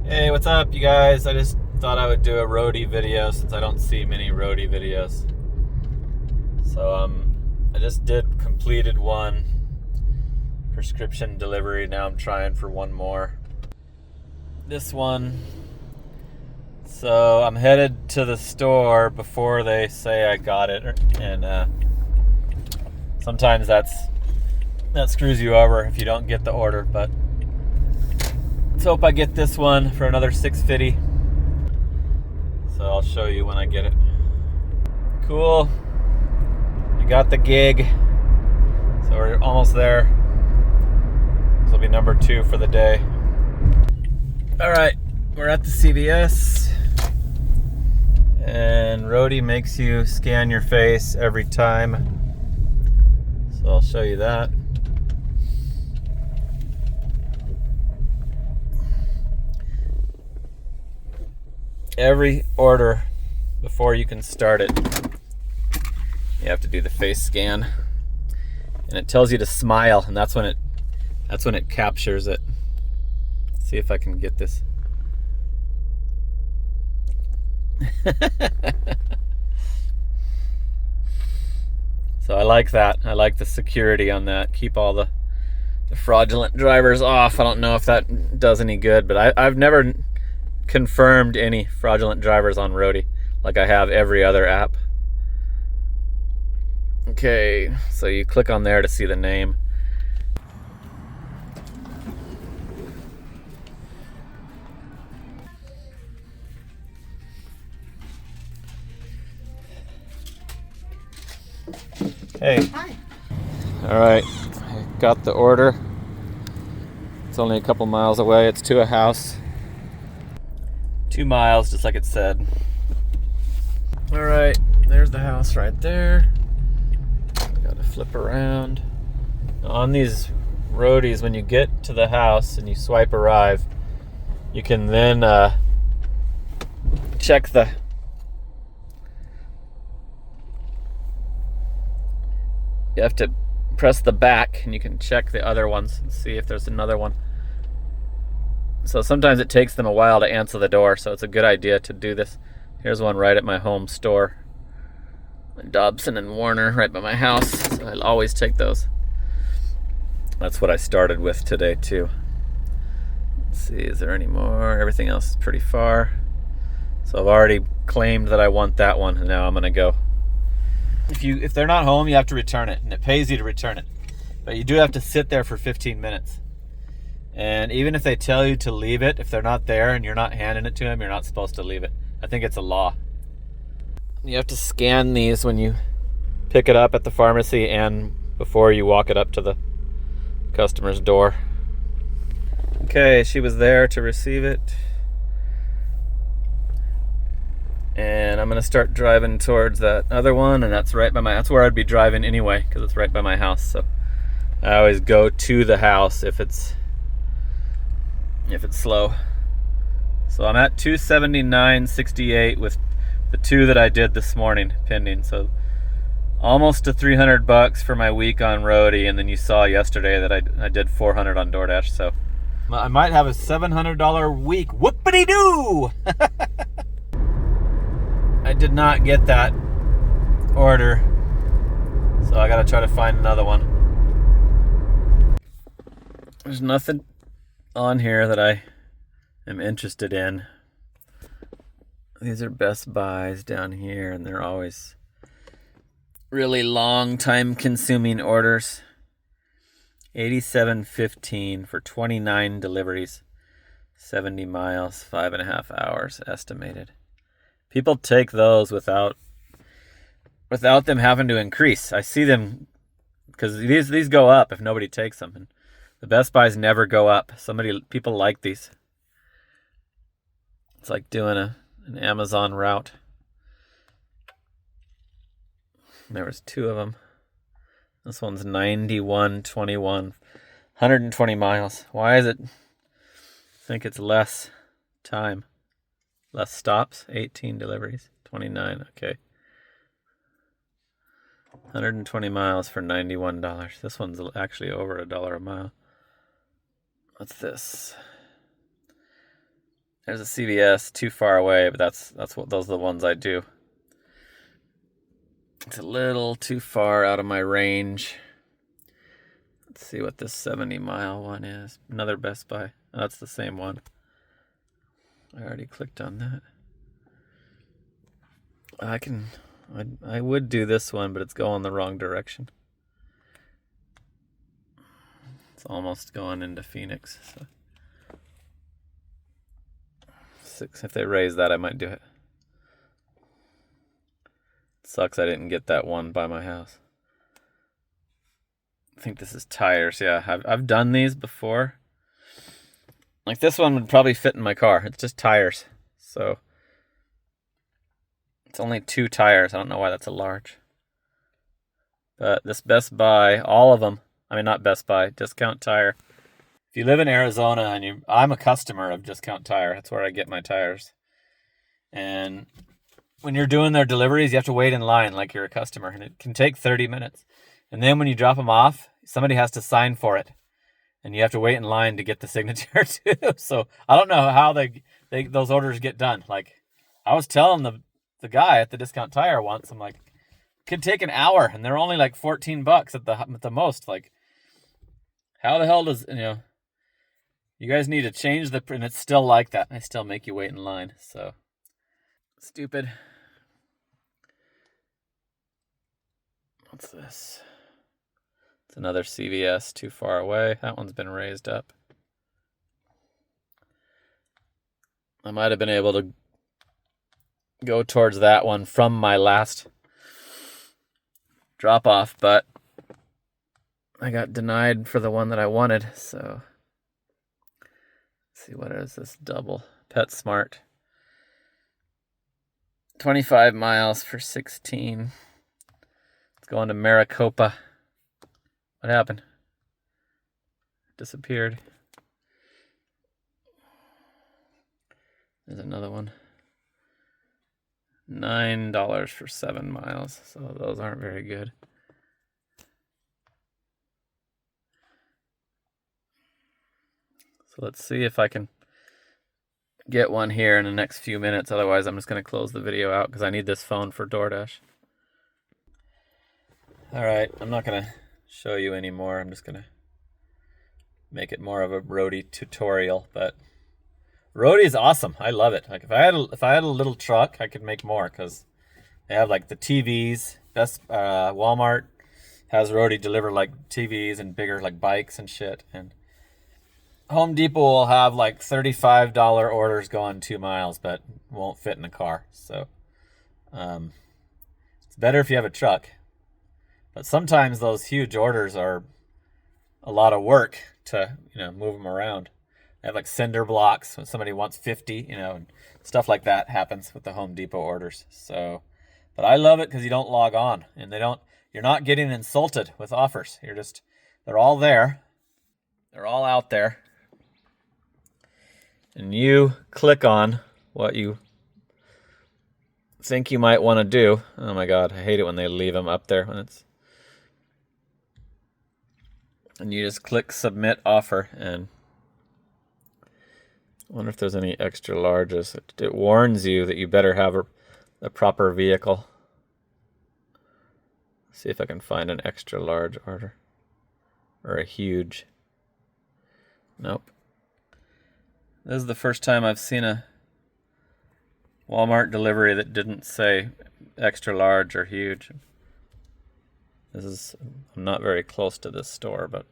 Hey, what's up, you guys? I just thought I would do a roadie video since I don't see many roadie videos. So, I just completed one prescription delivery. Now I'm trying for one more. This one. So I'm headed to the store before they say I got it, and sometimes that screws you over if you don't get the order. But let's hope I get this one for another $6.50. So I'll show you when I get it. Cool. I got the gig. So we're almost there. This will be number 2 for the day. All right, we're at the CVS. And Roadie makes you scan your face every time. So I'll show you that. Every order, before you can start it, you have to do the face scan. And it tells you to smile, and that's when it captures it. Let's see if I can get this. So I like that. I like the security on that. Keep all the fraudulent drivers off. I don't know if that does any good, but I've never confirmed any fraudulent drivers on Roadie like I have every other app. Okay, so you click on there to see the name. Hey. Hi. All right, I got the order. It's only a couple miles away. It's to a house. 2 miles, just like it said. All right, there's the house right there. I gotta flip around. On these roadies, when you get to the house and you swipe arrive, you can then check the you have to press the back and you can check the other ones and see if there's another one. So sometimes it takes them a while to answer the door, so it's a good idea to do this. Here's one right at my home store. Dobson and Warner right by my house. So I'll always take those. That's what I started with today too. Let's see, is there any more? Everything else is pretty far. So I've already claimed that I want that one, and now I'm gonna go. If they're not home, you have to return it, and it pays you to return it. But you do have to sit there for 15 minutes. And even if they tell you to leave it, if they're not there and you're not handing it to them, you're not supposed to leave it. I think it's a law. You have to scan these when you pick it up at the pharmacy and before you walk it up to the customer's door. Okay, she was there to receive it. And I'm gonna start driving towards that other one, and that's where I'd be driving anyway, because it's right by my house. So I always go to the house if it's slow. So I'm at 279.68 with the 2 that I did this morning pending. So almost to $300 for my week on Roadie, and then you saw yesterday that I did $400 on DoorDash. So I might have a $700 week. Whoopity-doo! I did not get that order, so I gotta try to find another one. There's nothing on here that I am interested in. These are Best Buys down here, and they're always really long, time-consuming orders. $87.15 for 29 deliveries, 70 miles, 5.5 hours estimated. People take those without them having to increase. I see them because these go up if nobody takes them. And the Best Buys never go up. People like these. It's like doing an Amazon route. There was 2 of them. This one's 91.21, 120 miles. Why is it? I think it's less time. Less stops, 18 deliveries, 29, okay. 120 miles for $91. This one's actually over $1 a mile. What's this? There's a CVS too far away, but those are the ones I do. It's a little too far out of my range. Let's see what this 70-mile one is. Another Best Buy. Oh, that's the same one. I already clicked on that. I would do this one, but it's going the wrong direction. It's almost going into Phoenix. So. If they raise that, I might do it. Sucks I didn't get that one by my house. I think this is tires. Yeah, I've done these before. Like this one would probably fit in my car. It's just tires. So it's only 2 tires. I don't know why that's a large. But this Best Buy, all of them. I mean, not Best Buy, Discount Tire. If you live in Arizona and I'm a customer of Discount Tire. That's where I get my tires. And when you're doing their deliveries, you have to wait in line like you're a customer, and it can take 30 minutes. And then when you drop them off, somebody has to sign for it, and you have to wait in line to get the signature too. So I don't know how those orders get done. Like I was telling the guy at the Discount Tire once, I'm like, it could take an hour, and they're only like $14 at the most. Like, how the hell does you guys need to change and it's still like that. They still make you wait in line. So stupid. What's this? It's another CVS too far away. That one's been raised up. I might have been able to go towards that one from my last drop off, but I got denied for the one that I wanted. So let's see, what is this double? PetSmart. 25 miles for 16. It's going to Maricopa. What happened? Disappeared. There's another one. $9 for 7 miles. So those aren't very good. So let's see if I can get one here in the next few minutes. Otherwise, I'm just going to close the video out because I need this phone for DoorDash. All right, I'm not going to show you anymore. I'm just going to make it more of a Roadie tutorial. But Roadie is awesome. I love it. Like if I had a little truck, I could make more because they have like the TVs. Walmart has Roadie deliver like TVs and bigger like bikes and shit. And Home Depot will have like $35 orders going 2 miles, but won't fit in a car. So it's better if you have a truck. But sometimes those huge orders are a lot of work to move them around. They have like cinder blocks when somebody wants 50, and stuff like that happens with the Home Depot orders. So, but I love it because you don't log on, and you're not getting insulted with offers. They're all there. They're all out there. And you click on what you think you might want to do. Oh my God, I hate it when they leave them up there and you just click submit offer, and I wonder if there's any extra larges. It warns you that you better have a proper vehicle. See if I can find an extra large order or a huge. Nope. This is the first time I've seen a Walmart delivery that didn't say extra large or huge. I'm not very close to this store, but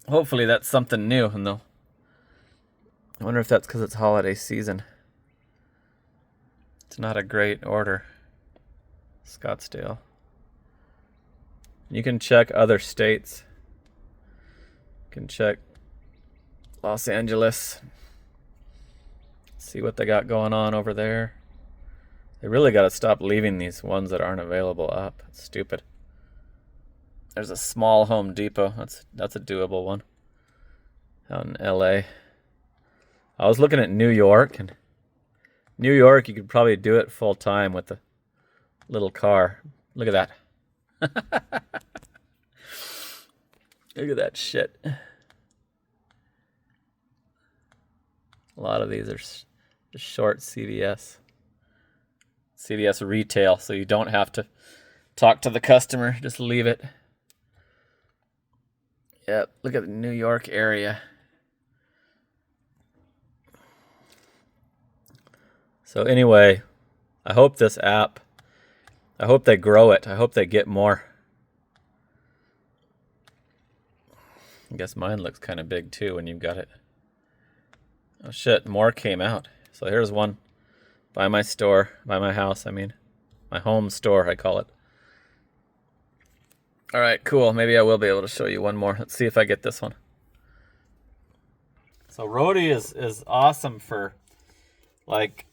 hopefully that's something new. And I wonder if that's because it's holiday season. It's not a great order. Scottsdale. You can check other states. You can check Los Angeles. See what they got going on over there. They really got to stop leaving these ones that aren't available up. It's stupid. There's a small Home Depot. That's a doable one. Out in LA. I was looking at New York, and New York you could probably do it full time with a little car. Look at that. Look at that shit. A lot of these are just short CVS retail, so you don't have to talk to the customer, just leave it. Yep, look at the New York area. So anyway, I hope this app, I hope they grow it. I hope they get more. I guess mine looks kind of big too when you've got it. Oh shit, more came out. So here's one by my store, by my house, I mean. My home store, I call it. All right, cool. Maybe I will be able to show you one more. Let's see if I get this one. So Roadie is awesome for, like,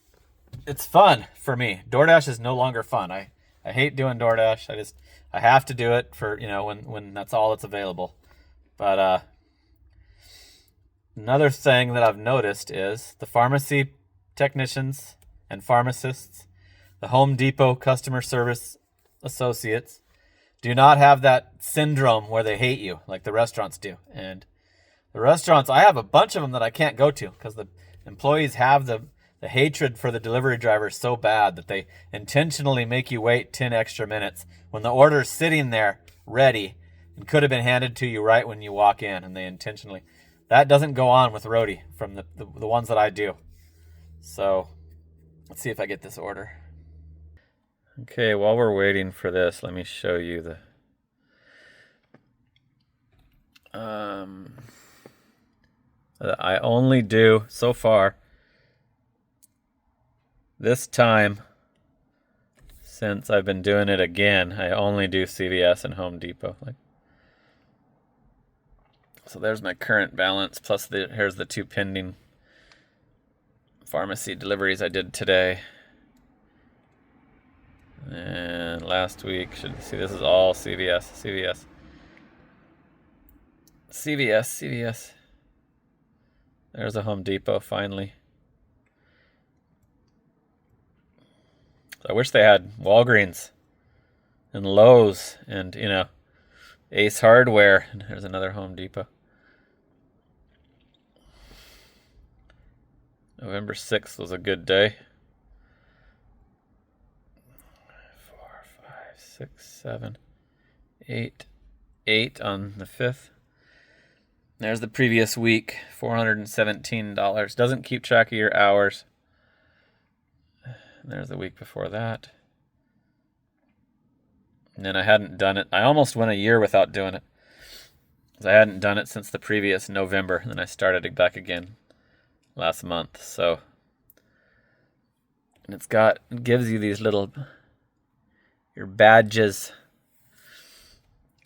it's fun for me. DoorDash is no longer fun. I hate doing DoorDash. I have to do it for, when that's all that's available. But another thing that I've noticed is the pharmacy technicians and pharmacists, the Home Depot customer service associates, do not have that syndrome where they hate you like the restaurants do. And the restaurants, I have a bunch of them that I can't go to because the employees have the hatred for the delivery drivers so bad that they intentionally make you wait 10 extra minutes when the order's sitting there ready and could have been handed to you right when you walk in, and they intentionally. That doesn't go on with Roadie from the ones that I do. So let's see if I get this order. Okay, while we're waiting for this, let me show you the I only do so far this time since I've been doing it again. I only do CVS and Home Depot. So there's my current balance, plus here's the 2 pending pharmacy deliveries I did today. And last week, should see, this is all CVS. There's a Home Depot finally. I wish they had Walgreens and Lowe's and, Ace Hardware. And there's another Home Depot. November 6th was a good day. 4, 5, 6, 7, 8. 8 on the 5th. There's the previous week, $417. Doesn't keep track of your hours. There's the week before that. And then I hadn't done it. I almost went a year without doing it. I hadn't done it since the previous November. And then I started it back again last month. So, and it gives you these your badges.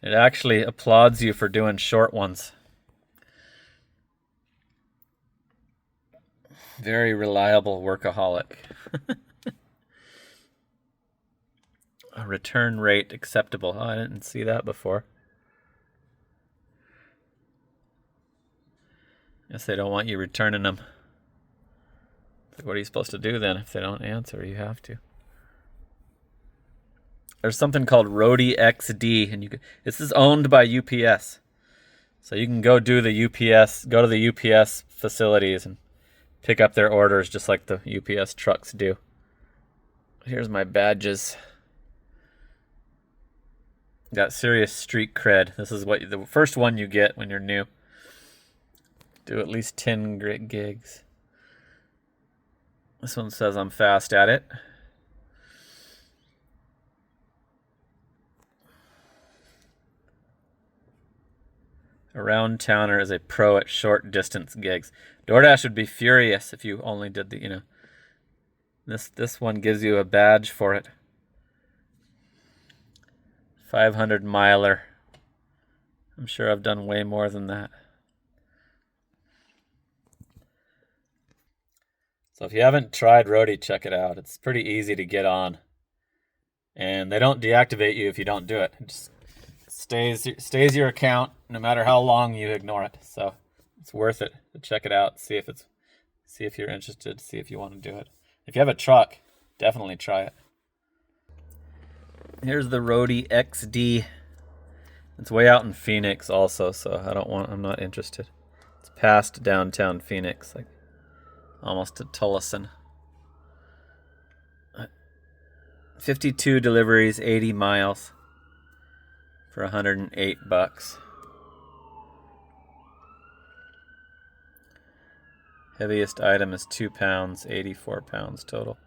It actually applauds you for doing short ones. Very reliable workaholic. A return rate acceptable. Oh, I didn't see that before. Guess they don't want you returning them. Like, what are you supposed to do then if they don't answer? You have to. There's something called Roadie XD, and this is owned by UPS. So you can go to the UPS facilities and pick up their orders just like the UPS trucks do. Here's my badges. Got serious street cred. This is the first one you get when you're new. Do at least 10 gigs. This one says I'm fast at it. Around towner is a pro at short distance gigs. DoorDash would be furious if you only did this one gives you a badge for it. 500 miler. I'm sure I've done way more than that. So if you haven't tried Roadie, check it out. It's pretty easy to get on. And they don't deactivate you if you don't do it. It just stays your account no matter how long you ignore it. So it's worth it to check it out, see if you're interested, see if you want to do it. If you have a truck, definitely try it. Here's the Roadie XD. It's way out in Phoenix also, so I'm not interested. It's past downtown Phoenix, like almost to Tullison. 52 deliveries, 80 miles for $108. Heaviest item is 2 pounds, 84 pounds total.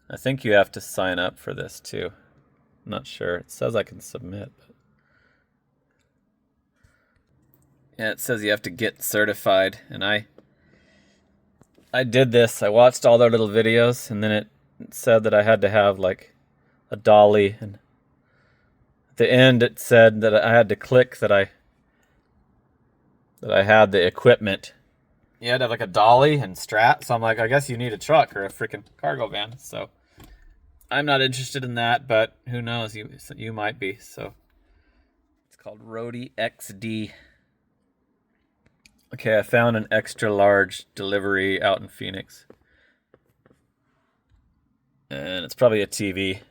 I think you have to sign up for this too. I'm not sure. It says I can submit. But yeah, it says you have to get certified. And I did this. I watched all their little videos, and then it said that I had to have like a dolly. And at the end it said that I had to click that I had the equipment. You had to have like a dolly and strap. So I'm like, I guess you need a truck or a freaking cargo van. So I'm not interested in that, but who knows? You might be. So it's called Roadie XD. Okay, I found an extra large delivery out in Phoenix. And it's probably a TV.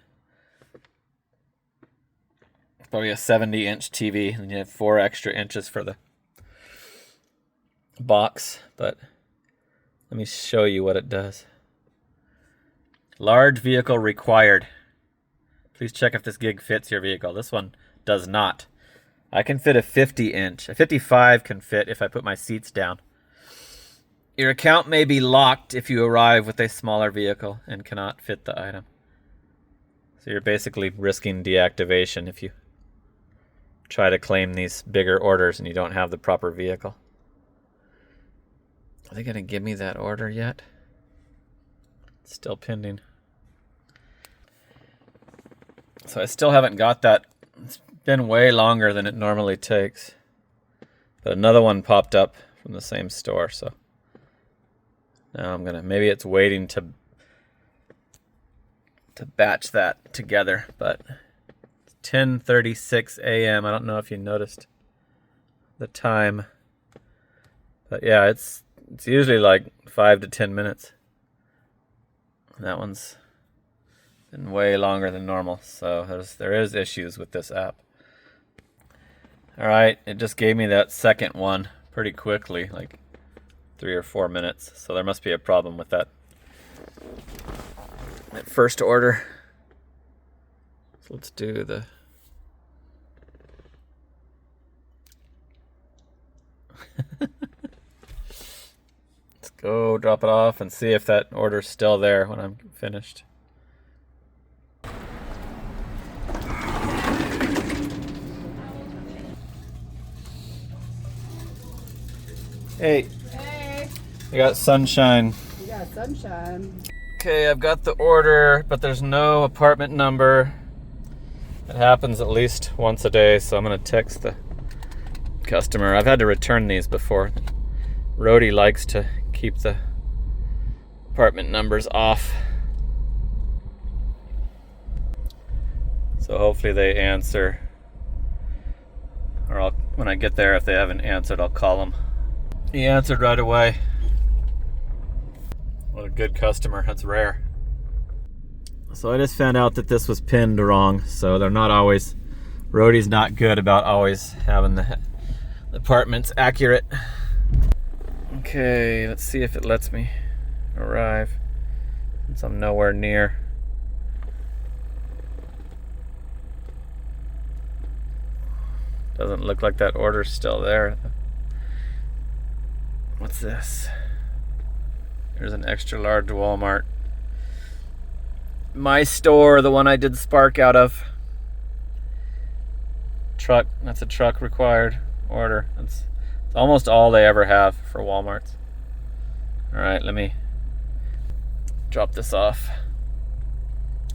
It's probably a 70-inch TV. And you have 4 extra inches for the box. But let me show you what it does. Large vehicle required. Please check if this gig fits your vehicle. This one does not. I can fit a 50-inch. A 55 can fit if I put my seats down. Your account may be locked if you arrive with a smaller vehicle and cannot fit the item. So you're basically risking deactivation if you try to claim these bigger orders and you don't have the proper vehicle. Are they going to give me that order yet? It's still pending. So I still haven't got that. It's been way longer than it normally takes. But another one popped up from the same store, so now I'm gonna, maybe it's waiting to batch that together, but it's 10:36 a.m. I don't know if you noticed the time. But yeah, it's usually like 5 to 10 minutes. That one's been way longer than normal, so there is issues with this app. All right, it just gave me that second one pretty quickly, like 3 or 4 minutes. So there must be a problem with that first order. So let's do the let's go drop it off and see if that order's still there when I'm finished. Hey. Hey. I got sunshine. You got sunshine. Okay, I've got the order, but there's no apartment number. It happens at least once a day, so I'm gonna text the customer. I've had to return these before. Roadie likes to keep the apartment numbers off. So hopefully they answer. Or when I get there, if they haven't answered, I'll call them. He answered right away. What a good customer. That's rare. So I just found out that this was pinned wrong. So they're not always, Roadie's not good about always having the apartments accurate. Okay, let's see if it lets me arrive since I'm nowhere near. Doesn't look like that order's still there. What's this? There's an extra large Walmart. My store, the one I did Spark out of. Truck, that's a truck required order. It's almost all they ever have for Walmarts. Alright, let me drop this off.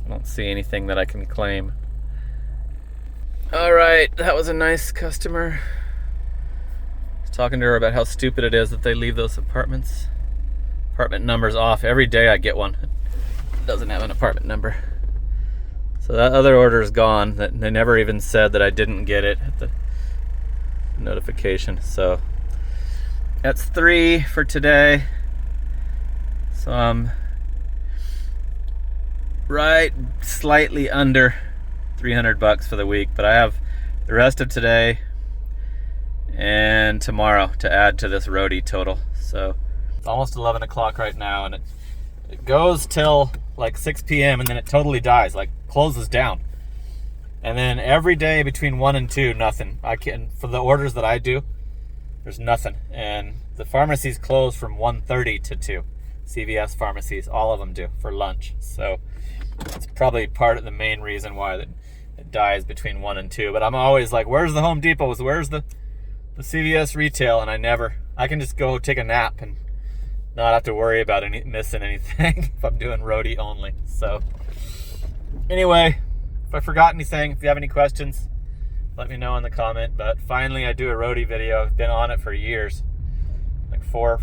I don't see anything that I can claim. Alright, that was a nice customer. Talking to her about how stupid it is that they leave those apartment numbers off. Every day I get one. It doesn't have an apartment number. So that other order is gone. They never even said that I didn't get it at the notification. So that's 3 for today. So I'm right slightly under $300 for the week, but I have the rest of today and tomorrow to add to this Roadie total. So it's almost 11 o'clock right now, and it goes till like 6 p.m. and then it totally dies, like closes down. And then every day between 1 and 2, nothing. I can, for the orders that I do, there's nothing. And the pharmacies close from 1:30 to 2. CVS pharmacies, all of them do for lunch. So it's probably part of the main reason why it dies between 1 and 2. But I'm always like, where's the Home Depots? Where's the CVS retail? And I can just go take a nap and not have to worry about missing anything if I'm doing Roadie only. So anyway, if I forgot anything, if you have any questions, let me know in the comment. But finally I do a Roadie video. I've been on it for years, like four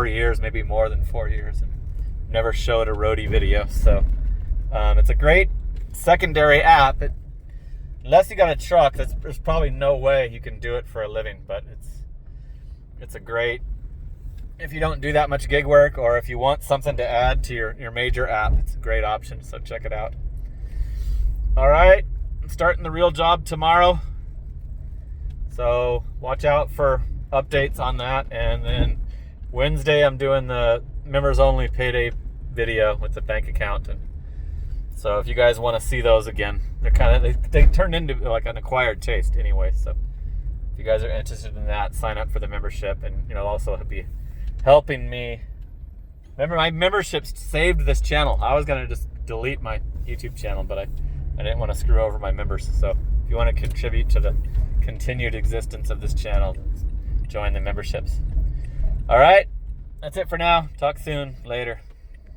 years, maybe more than 4 years, and never showed a Roadie video. So it's a great secondary app. Unless you got a truck, there's probably no way you can do it for a living, but it's a great, if you don't do that much gig work, or if you want something to add to your major app, it's a great option, so check it out. All right, I'm starting the real job tomorrow, so watch out for updates on that. And then Wednesday I'm doing the members only payday video with the bank account, and so if you guys want to see those again, they're kind of, they turned into like an acquired taste anyway. So if you guys are interested in that, sign up for the membership, and also be helping me. Remember, my memberships saved this channel. I was gonna just delete my YouTube channel, but I didn't want to screw over my members. So if you want to contribute to the continued existence of this channel, join the memberships. All right, that's it for now. Talk soon. Later.